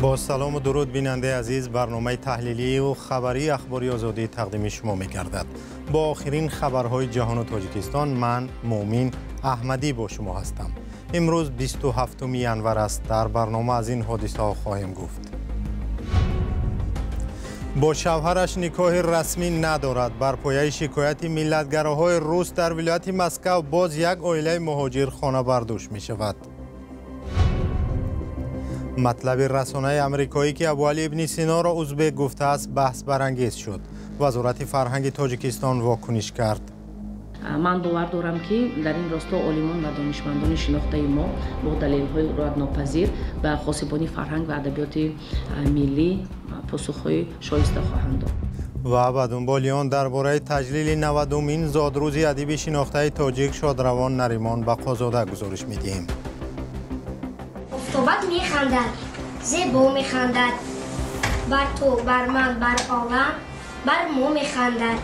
با سلام و درود بیننده عزیز، برنامه تحلیلی و خبری اخباری آزادی تقدیم شما می‌گردد. با آخرین خبرهای جهان و تاجیکستان من مومین احمدی با شما هستم. امروز 27 ینور است. در برنامه از این حادثه ها خواهیم گفت. با شوهرش نکاح رسمی ندارد. بر پایه شکایت ملتگراهای روس در ولایت مسکو باز یک عائله مهاجر خانه برداشت می شود. مطلب رسانه امریکایی که ابوعلی ابن سینا را ازبک گفته است بحث برانگیز شد. وزارت فرهنگ تاجیکستان واکنش کرد. من باور دارم که در این راستا عالمان و دانشمندان شناخته ما با دلیل‌های ردناپذیر به خاصبانی فرهنگ و ادبیات ملی پاسخ‌های شایسته خواهند داد. و به دنبال آن درباره تجلیل 90مین زادروز ادیب شناخته تاجیک شادروان نریمان بقازاده گزارش می‌دهیم. افتابت میخندد، زیبا میخندد، بر تو، بر من، بر عالم، بر ما میخندد.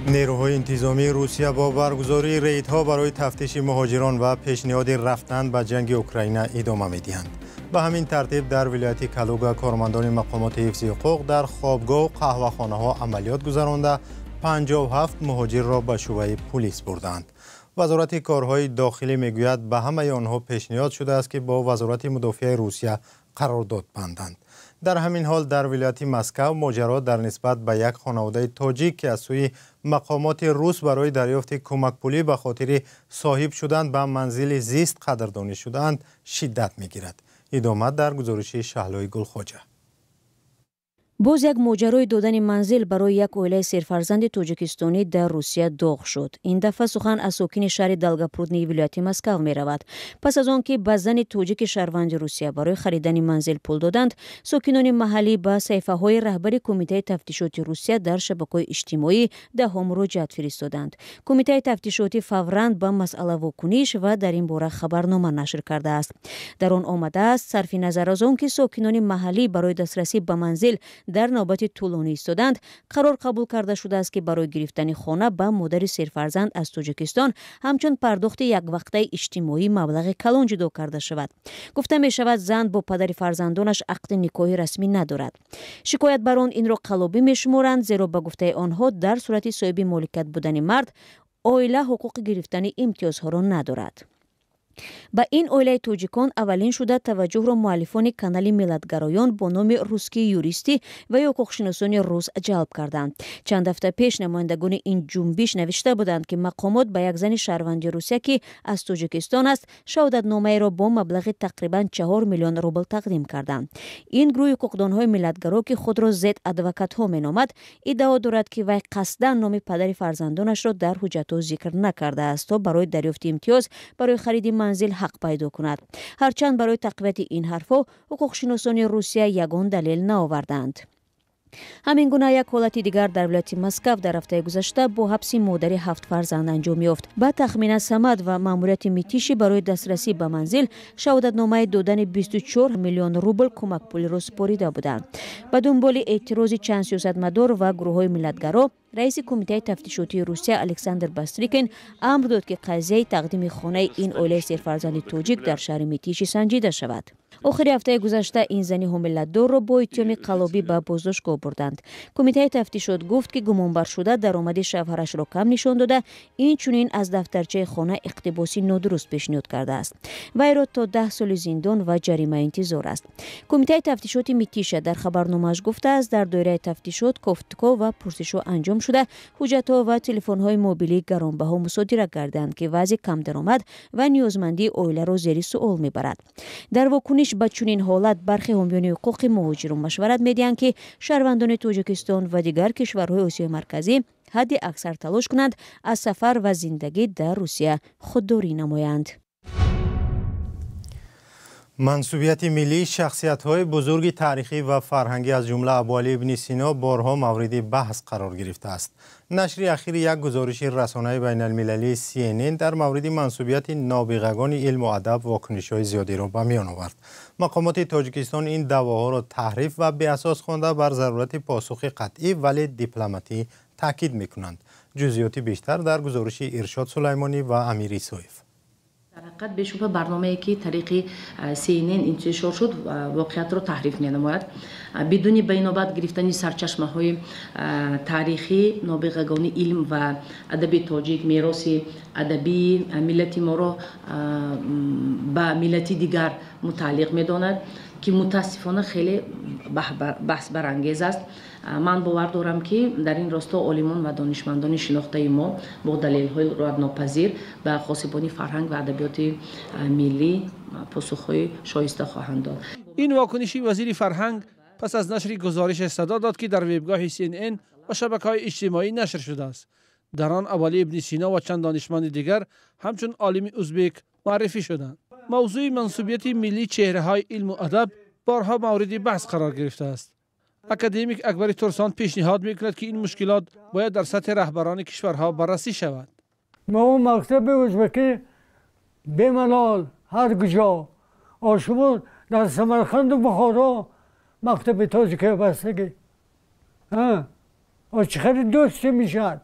نیروهای انتظامی روسیه با برگزاری ریدها برای تفتیش مهاجران و پیشنهاد رفتن به جنگ اوکراین ادامه میدهند. به همین ترتیب در ولایت کالوگا کارمندان مقامات حفظ حقوق در خوابگاه و قهوه‌خانه ها عملیات گذرانده 57 مهاجر را به شعبه پلیس بردند. وزارت کارهای داخلی میگوید به همه آنها پیشنهاد شده است که با وزارت مدافع روسیه قرارداد بندند. در همین حال در ولایت مسکو ماجرا در نسبت به یک خانواده تاجیک که از سوی مقامات روس برای دریافت کمک پولی به خاطر صاحب شدن به منزل زیست قدردانی شدند شدت میگیرد. ادامه در گزارش شهلای گلخواجه. باز یک ماجرای دادن منزل برای یک عائله سرفرزند تاجیکستانی در روسیه داغ شد. این دفعه سخن از ساکن شهر دلگاپرودنی ولایت مسکو می رود. پس از آن که به زن تاجیک شهروند روسیه برای خریدن منزل پول دادند، ساکنان محلی به صحیفه های رهبری کمیته تفتیشات روسیه در شبکه‌های اجتماعی دهم مراجعت فرستادند. کمیته تفتیشاتی فوراً به مسئله واکنش و در این باره خبرنامه نشر کرده است. در آن آمده است صرف نظر از آن که ساکنان محلی برای دسترسی به منزل در نوبت طولانی ایستادند، قرار قبول کرده شده است که برای گرفتن خانه به مادر سرفرزند از تاجیکستان همچون پرداخت یک وقته اجتماعی مبلغ کلان جدا کرده شود. گفته می شود زن با پدر فرزندانش عقد نکاحی رسمی ندارد. شکایت بر آن این را قلابی می شمارند، زیرا به گفته آنها در صورت صاحب مالکیت بودن مرد عائله حقوق گرفتن امتیازها را ندارد. با این عائله تاجیکان اولین شده توجه را مؤلفان کانال ملتگرایان با نام روسکی یوریستی و حقوقشناسان روس جلب کردند. چند هفته پیش نمایندگان این جنبش نوشته بودند که مقامات به یک زن شهروند روسیه که از تاجیکستان است شهادتنامه را با مبلغ تقریبا 4 میلیون روبل تقدیم کردند. این گروه حقوقدانهای ملتگرا که خود را زد ادوکات ها مینامد ادعا دارد که وی قصدا نام پدر فرزندانش را در حجت‌ها ذکر نکرده است تا برای دریافت امتیاز برای خرید منزل حق پیدا کند. هرچند برای تقویت این حرفها حقوقشناسان روسیه یگان دلیل نآوردند. همین گونه یک حالت دیگر در ولایت مسکو در هفته گذشته با حبس مادر 7 فرزند انجام یافت. با تخمین سمد و ماموریت میتیشی برای دسترسی به منزل شهادتنامه دادن 24 میلیون روبل کمک پولی را سپاریده بودند. به دنبال اعتراض چند سیاستمدار و گروه‌های ملتگرا، رئیس کمیته تفتیشاتی روسیه الکساندر باستریکین امر داد که قضیه تقدیم خانه این عائله سرفرزند تاجیک در شهر میتیشی سنجیده شود. آخر هفته گذشته این زنی حامله‌دار را با اتهام قلابی به بازداشتگاه بردند. کمیته تفتیشات گفت که گمانبر شده درآمد شوهرش را کم نشان داده، این چنین از دفترچه خانه اقتباسی نادرست پیشنهاد کرده است. وی را تا 10 سال زندان و جریمه انتظار است. کمیته تفتیشات میتیشه در خبرنامه‌اش گفته است در دایره تفتیشات گفتگو و پرسش‌ها انجام شده، حجت‌ها و تلفن‌های موبیلی گرانبها مصادره کردند که وضع کم درآمد و نیازمندی عائله را زیر سوال میبرد. در واکنش به چنین حالت برخی حامیان حقوق مهاجران مشورت میدهند که شهروندان تاجیکستان و دیگر کشورهای آسیای مرکزی حد اکثر تلاش کنند از سفر و زندگی در روسیه خودداری نمایند. منصوبیت ملی شخصیت‌های بزرگ تاریخی و فرهنگی از جمله ابوعلی ابن سینا بارها مورد بحث قرار گرفته است. نشر اخیر یک گزارش رسانه بین المللی CNN در مورد منصوبیت نابغگان علم و ادب واکنش‌های زیادی را به میان آورد. مقامات تاجیکستان این دعواها را تحریف و بی‌اساس خوانده بر ضرورت پاسخ قطعی ولی دیپلماتی تاکید می‌کنند. جزئیات بیشتر در گزارش ارشاد سلیمانی و امیری سویف. در حقیقت بشوفه برنامه‌ای که طریق CNN انتشار شد واقعیت را تحریف می‌نماید. بدون بینابت گرفتن سرچشمه‌های تاریخی نابغگان علم و ادب تاجیک میراث ادبی ملت ما را با ملت دیگر متعلق می‌داند که متاسفانه خیلی بحث برانگیز است. من باور دارم که در این راستا عالمان و دانشمندان شناخته ما با دلایل ردناپذیر به خاصبانی فرهنگ و ادبیات ملی پاسخ‌های شایسته خواهند داد. این واکنشی وزیر فرهنگ پس از نشر گزارش صدا داد که در وبگاه CNN و شبکه‌های اجتماعی نشر شده است. در آن ابوعلی ابن سینا و چند دانشمند دیگر همچون عالم ازبک معرفی شدند. موضوع منسوبیت ملی چهره‌های علم و ادب بارها مورد بحث قرار گرفته است. اکادمیک اکبر ترسان پیشنهاد می‌کند که این مشکلات باید در سطح رهبران کشورها بررسی شود. ما مکتب ازبکی بی‌ملال هر کجا آشوب در سمرقند و بخارا مکتب تاجیک بستگی چقدر دوست میشد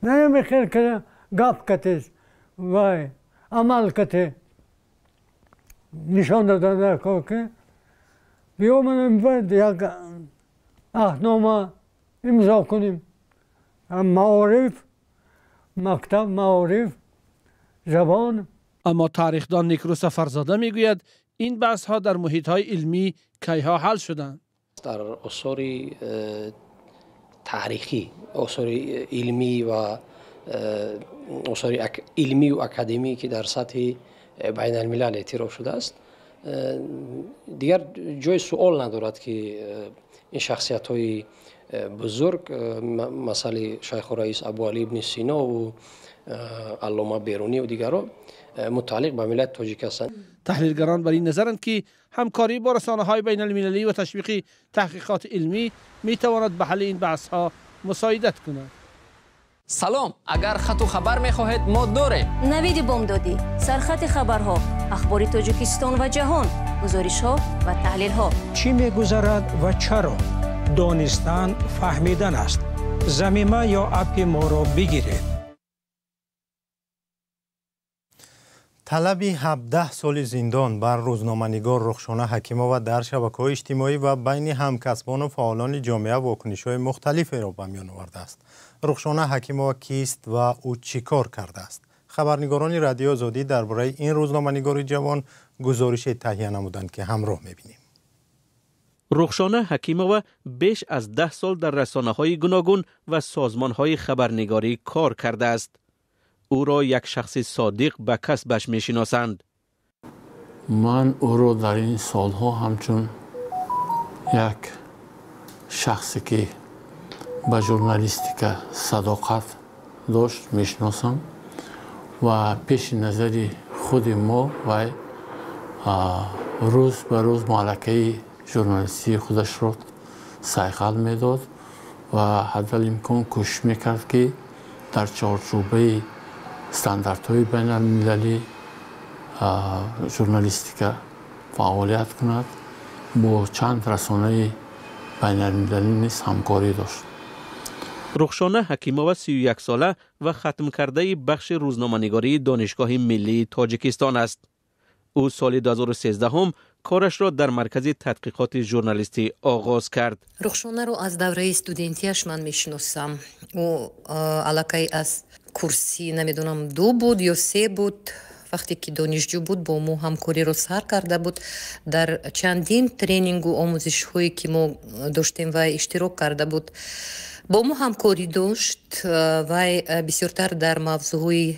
نه میخیر که گپ کتیز وای عمل کتی نشان دادن که بیا من باید یک اهنامه امضا کنیم معارف مکتب معارف زبان. اما تاریخدان نیکروس فرزاده میگوید این بحث ها در محیط های علمی کیها حل شدند. در آثار تاریخی، آثار علمی و آثار علمی و اکادمی که در سطح بین الملل اعتراف شده است دیگر جای سوال ندارد که این شخصیت های بزرگ مثل شیخ رئیس ابوعلی ابن سینا و علامه بیرونی و دیگران متعلق به ملت تاجیک هستند. تحلیلگران بر این نظرند که همکاری با رسانه‌های بین المللی و تشویق تحقیقات علمی می تواند به حل این بحث ها مساعدت کند. سلام، اگر خط و خبر می خواهید ما داریم. نوید بامدادی، سرخط خبرها، اخبار تاجیکستان و جهان، گزارش ها و تحلیل ها. چی می‌گذرد و چرا؟ دانستن فهمیدن است. ضمیمه یا اپ ما را بگیرید. طلب 17 سال زندان بر روزنامه‌نگار رخشانه حکیمова در شبکه‌های اجتماعی و بین همکسبان و فعالان جامعه واکنش‌های مختلفی را به میان آورده است. رخشانه حکیمova کیست و او چی کار کرده است؟ خبرنگاران رادیو آزادی درباره این روزنامه‌نگار جوان گزارش تهیه نمودند که همراه می‌بینیم. رخشانه حکیمova بیش از 10 سال در رسانه‌های گوناگون و سازمان‌های خبرنگاری کار کرده است. او را یک شخص صادق به کسبش می‌شناسند. من او را در این سالها همچون یک شخصی که به ژورنالیستیک صداقت داشت می‌شناسم و پیش نظر خود ما و روز به روز ملکه ژورنالیستی خودش را صیقل می‌داد و حداقل امکان کوشش می‌کرد که در چارچوبه استانداردهای بین المللی ژورنالیستیک فعالیت کند. با چند رسانه بین المللی نیز همکاری داشت. رخشانه حکیمova 31 ساله و ختم کرده بخش روزنامه‌نگاری دانشگاه ملی تاجیکستان است. او سال 2013 هم کارش را در مرکز تحقیقات ژورنالیستی آغاز کرد. رخشانه رو از دوره استودنتیش من میشناسم. او علاقه از کورسی نمیدونم 2 بود یا 3 بود. وقتی که دانشجو بود با ما همکاری رو سر کرده بود. در چندین ترینینگ و آموزش هایی که ما داشتیم و اشتراک کرده بود با ما همکاری داشت و بسیارتر در موضوعهای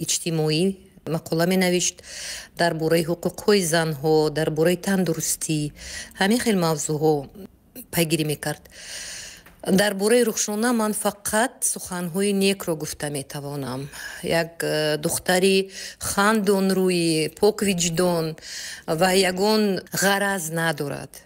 اجتماعی مقاله می نوشت، در باره حقوق های زن ها، در باره تندرستی، همین خیلی موضوع ها پیگیری می کرد. در باره رخشانه من فقط سخنهای نیک را گفته می توانم. یک دختری خندان روی پاک وجدان و یگان غرض ندارد.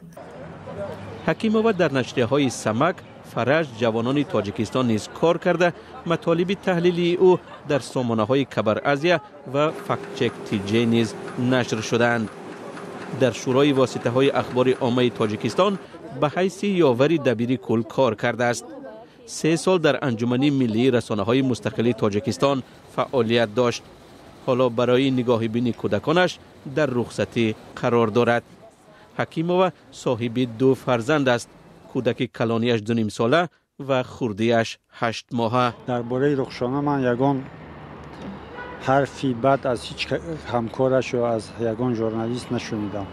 حکیمova در نشریه های سمک، فرج، جوانان تاجیکستان نیز کار کرده. مطالب تحلیلی او در سامانه های کبر ازیا و فکت چک TJ نیز نشر شدند. در شورای واسطه های اخبار عامه تاجیکستان به حیث یاور دبیر کل کار کرده است. 3 سال در انجمن ملی رسانه‌های مستقل تاجیکستان فعالیت داشت. حالا برای نگاه بینی کودکانش در رخصتی قرار دارد. حکیمووا صاحب 2 فرزند است. کودک کلانیش 2.5 ساله و خردیش 8 ماهه. درباره رخشانه من یگان حرفی بد از هیچ همکارش یا از یگان ژورنالیست نشنیدم.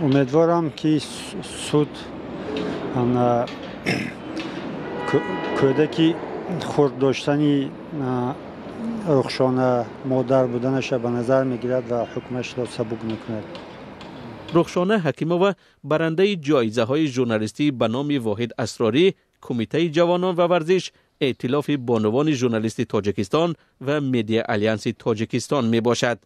امیدوارم که سود کودکی خرد داشتنی رخشانه مادر بودنش به نظر میگیرد و حکمش را سبک میکند. رخشانه حکیمووا برنده جایزه های ژورنالیستی به نام واحد اسراری، کمیته جوانان و ورزش، ائتلاف بانوان ژورنالیستی تاجیکستان و مدیا آلیانس تاجیکستان می باشد.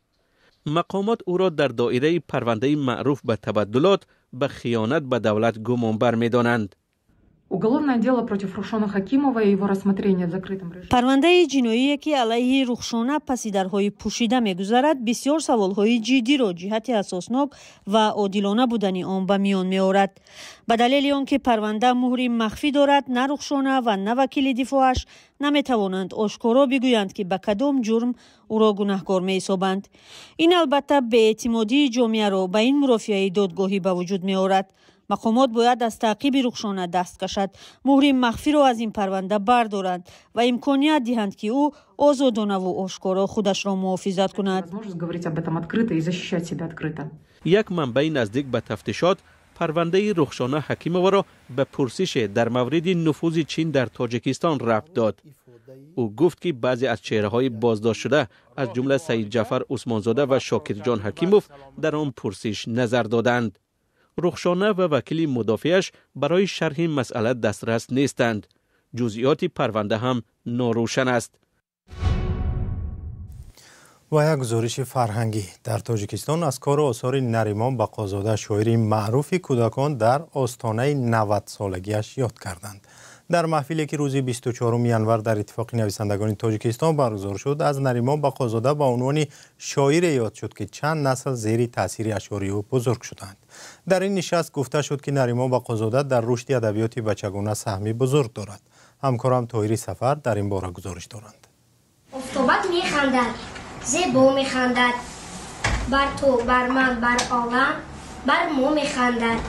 مقامات او را در دایره پرونده معروف به تبدلات به خیانت به دولت گمانبر می دانند. پرونده جنایی که علیه رخشانه پس درهای پوشیده می‌گذرد بسیار سوال‌های جدی را جهت اساسناک و عادلانه بودن آن به میان می‌آورد. به دلیل آنکه پرونده مهر مخفی دارد، نه رخشانه و نه وکیل دفاعش نمی‌توانند آشکارا بگویند که به کدام جرم او را گناهکار می‌حسابند. این البته بی‌اعتمادی جامعه را به این مرافعه دادگاهی به وجود می‌آورد. مقامات باید از تعقیب رخشانه دست کشد، مهر مخفی را از این پرونده بردارند و امکانیت دهند که او آزادانه و آشکارا خودش را محافظت کند. یک منبع نزدیک به تفتیشات پرونده رخشانه حکیمووا را به پرسش در مورد نفوذ چین در تاجیکستان ربط داد. او گفت که بعضی از چهره‌های بازداشت شده از جمله سید جعفر عثمانزاده و شاکر جان حکیموف در آن پرسش نظر دادند. رخشانه و وکیل مدافعش برای شرح مسئله دسترس نیستند. جزئیات پرونده هم ناروشن است. و یک گزارش فرهنگی در تاجیکستان از کار و آثار نریمان بقازاده شاعر معروف کودکان در آستانه 90 سالگیش یاد کردند. در محفلی که روز 24 ینور در اتفاق نویسندگان تاجیکستان برگزار شد، از نریمان بقازاده با عنوان شاعر یاد شد که چند نسل زیر تاثیر اشعار او بزرگ شدند. در این نشست گفته شد که نریمان بقازاده در رشد ادبیات بچگانه سهمی بزرگ دارد. همکارم طاهری سفر در این باره گزارش دارند. افتابت میخندد، زیبا میخندد، بر تو، بر من، بر عالم، بر ما میخندد.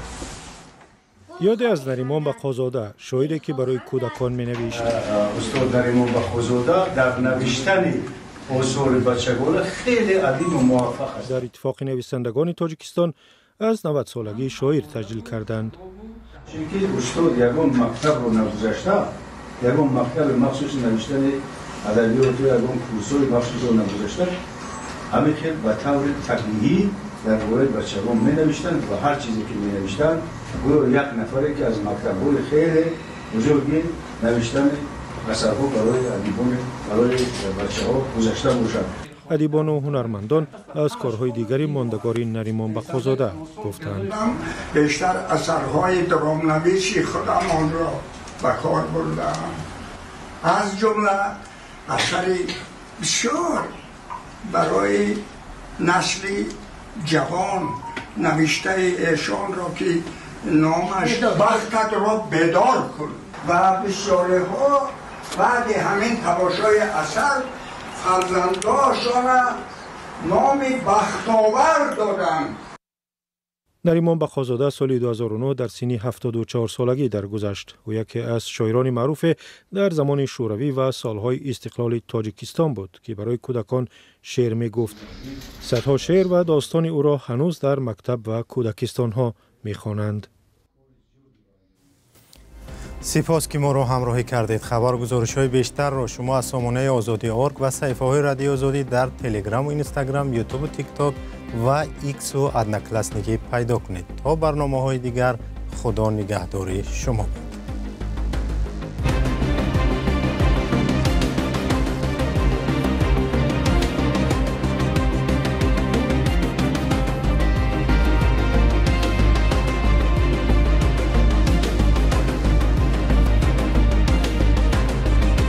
یادی از نریمان بقازاده، شاعری که برای کودکان می نوشت. استاد نریمان بقازاده در نوشتن آثار بچگانه خیلی ادیب و موفق است. در اتفاق نویسندگان تاجیکستان از 90 سالگی شاعر تجلیل کردند. چون که استاد یگان مکتب رو نگذاشته، یگان مکتب مخصوص نوشتن ادبیات و یگان کورس‌های مخصوص رو نگذاشته، همین خیلی به طور تقلیدی در مورد بچگان می نوشتند و هر چیزی که می نوشتند گویا یک نفری که از مکتب‌های خیلی بزرگی نوشتن اثرها برای ادیبان برای بچه‌ها گذاشته باشد. ادیبان و هنرمندان از کارهای دیگری ماندگار نریمان بقازاده گفتند. بیشتر اثرهای درام‌نویسی خودمان را به کار بردم. از جمله اثری بسیار برای نسلی جوان نوشته ایشان را که نامش بختت را بیدار کن و بسیاری ها بعد همین تماشای اثر فرزنداشان نام بختاور دادند. نریمان بقازاده سال 2009 در سن 74 سالگی درگذشت. او یکی از شاعران معروف در زمان شوروی و سالهای استقلال تاجیکستان بود که برای کودکان شعر می گفت. صدها شعر و داستان او را هنوز در مکتب و کودکستان ها می خوانند. سپاس که ما را همراهی کردید. خبر گزارش‌های بیشتر را شما از سامانه آزادی.org و صفحه‌های رادیو آزادی در تلگرام و اینستاگرام، یوتیوب و تیک تاک و ایکس و ادنکلسنیکی پیدا کنید. تا برنامه‌های دیگر، خدا نگهدار شما.